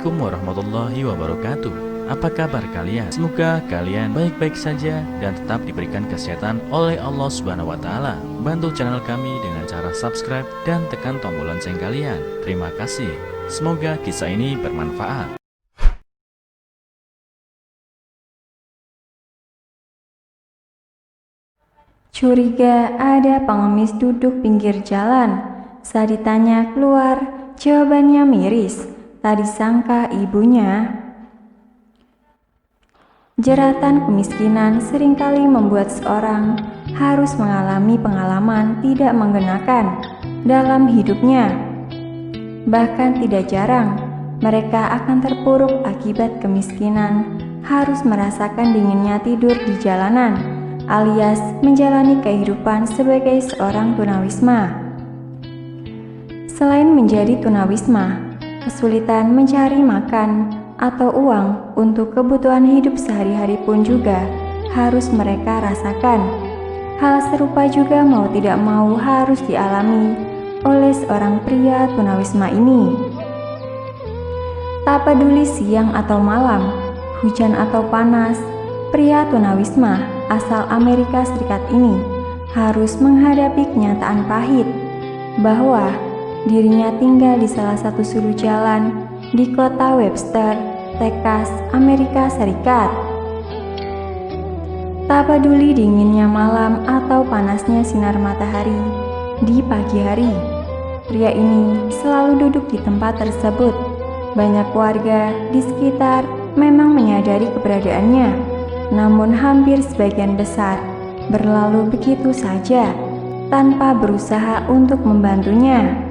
Assalamualaikum warahmatullahi wabarakatuh. Apa kabar kalian? Semoga kalian baik-baik saja dan tetap diberikan kesehatan oleh Allah Subhanahu wa taala. Bantu channel kami dengan cara subscribe dan tekan tombol lonceng kalian. Terima kasih. Semoga kisah ini bermanfaat. Curiga ada pengemis duduk pinggir jalan. Saat ditanya keluar, jawabannya miris. Tak disangka ibunya. Jeratan kemiskinan seringkali membuat seorang harus mengalami pengalaman tidak mengenakan dalam hidupnya. Bahkan tidak jarang, mereka akan terpuruk akibat kemiskinan, harus merasakan dinginnya tidur di jalanan, alias menjalani kehidupan sebagai seorang tunawisma. Selain menjadi tunawisma, kesulitan mencari makan atau uang untuk kebutuhan hidup sehari-hari pun juga harus mereka rasakan. Hal serupa juga mau tidak mau harus dialami oleh seorang pria tunawisma ini. Tak peduli siang atau malam, hujan atau panas, pria tunawisma asal Amerika Serikat ini harus menghadapi kenyataan pahit bahwa dirinya tinggal di salah satu sudut jalan di kota Webster, Texas, Amerika Serikat. Tak peduli dinginnya malam atau panasnya sinar matahari di pagi hari, pria ini selalu duduk di tempat tersebut. Banyak warga di sekitar memang menyadari keberadaannya, namun hampir sebagian besar berlalu begitu saja tanpa berusaha untuk membantunya.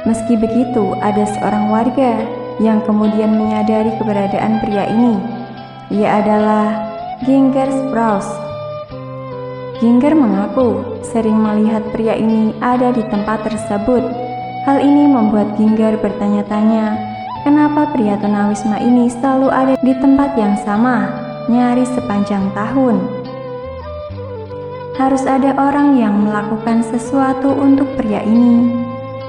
Meski begitu, ada seorang warga yang kemudian menyadari keberadaan pria ini. Ia adalah Ginger Sprouse. Ginger mengaku sering melihat pria ini ada di tempat tersebut. Hal ini membuat Ginger bertanya-tanya, kenapa pria tunawisma ini selalu ada di tempat yang sama, nyaris sepanjang tahun. Harus ada orang yang melakukan sesuatu untuk pria ini.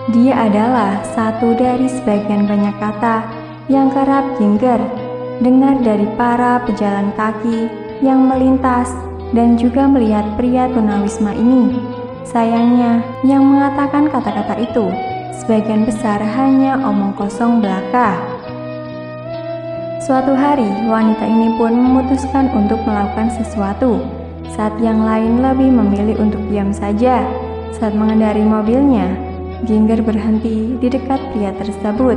Dia adalah satu dari sebagian banyak kata yang kerap Ginger dengar dari para pejalan kaki yang melintas dan juga melihat pria tunawisma ini. Sayangnya, yang mengatakan kata-kata itu sebagian besar hanya omong kosong belaka. Suatu hari, wanita ini pun memutuskan untuk melakukan sesuatu, saat yang lain lebih memilih untuk diam saja. Saat mengendari mobilnya, Ginger berhenti di dekat pria tersebut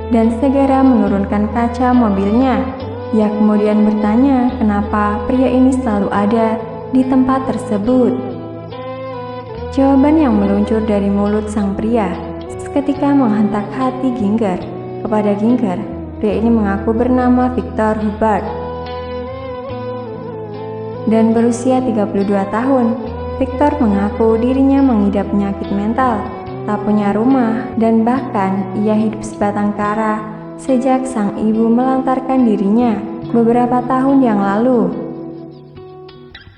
dan segera menurunkan kaca mobilnya. Ia kemudian bertanya kenapa pria ini selalu ada di tempat tersebut. Jawaban yang meluncur dari mulut sang pria seketika menghentak hati Ginger. Kepada Ginger, pria ini mengaku bernama Victor Hubbard dan berusia 32 tahun. Victor mengaku dirinya mengidap penyakit mental, tak punya rumah, dan bahkan ia hidup sebatang kara sejak sang ibu melantarkan dirinya beberapa tahun yang lalu.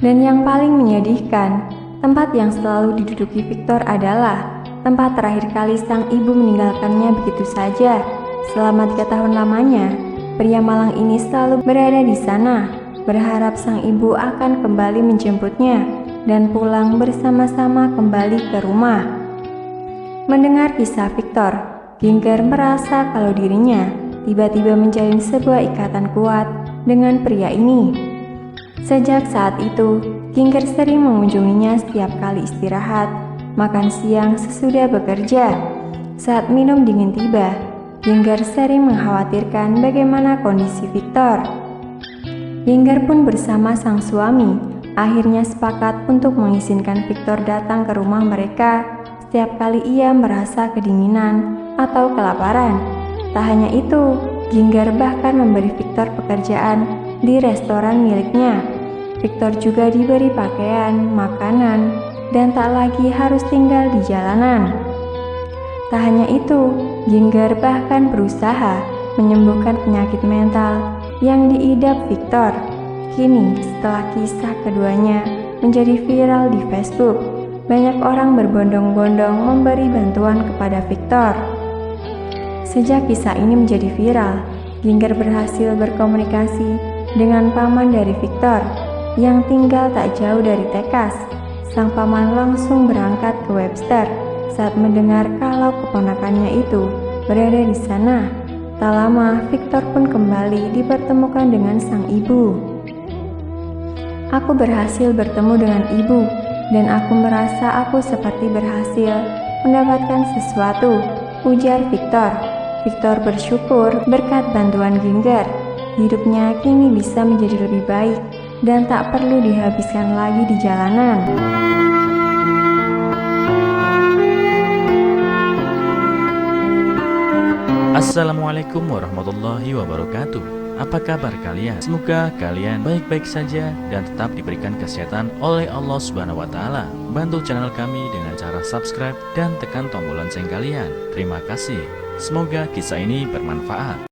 Dan yang paling menyedihkan, tempat yang selalu diduduki Victor adalah tempat terakhir kali sang ibu meninggalkannya begitu saja. Selama 3 tahun lamanya, pria malang ini selalu berada di sana, berharap sang ibu akan kembali menjemputnya dan pulang bersama-sama kembali ke rumah. Mendengar kisah Victor, Ginger merasa kalau dirinya tiba-tiba menjalin sebuah ikatan kuat dengan pria ini. Sejak saat itu, Ginger sering mengunjunginya setiap kali istirahat, makan siang sesudah bekerja. Saat minum dingin tiba, Ginger sering mengkhawatirkan bagaimana kondisi Victor. Ginger pun bersama sang suami akhirnya sepakat untuk mengizinkan Victor datang ke rumah mereka setiap kali ia merasa kedinginan atau kelaparan. Tak hanya itu, Ginger bahkan memberi Victor pekerjaan di restoran miliknya. Victor juga diberi pakaian, makanan, dan tak lagi harus tinggal di jalanan. Tak hanya itu, Ginger bahkan berusaha menyembuhkan penyakit mental yang diidap Victor. Kini, setelah kisah keduanya menjadi viral di Facebook, banyak orang berbondong-bondong memberi bantuan kepada Victor. Sejak kisah ini menjadi viral, Ginger berhasil berkomunikasi dengan paman dari Victor yang tinggal tak jauh dari Texas. Sang paman langsung berangkat ke Webster saat mendengar kalau keponakannya itu berada di sana. Tak lama, Victor pun kembali dipertemukan dengan sang ibu. Aku berhasil bertemu dengan ibu, dan aku merasa aku seperti berhasil mendapatkan sesuatu, ujar Victor. Victor bersyukur berkat bantuan Ginger. Hidupnya kini bisa menjadi lebih baik dan tak perlu dihabiskan lagi di jalanan. Assalamualaikum warahmatullahi wabarakatuh. Apa kabar kalian? Semoga kalian baik-baik saja dan tetap diberikan kesehatan oleh Allah Subhanahu wa taala. Bantu channel kami dengan cara subscribe dan tekan tombol lonceng kalian. Terima kasih. Semoga kisah ini bermanfaat.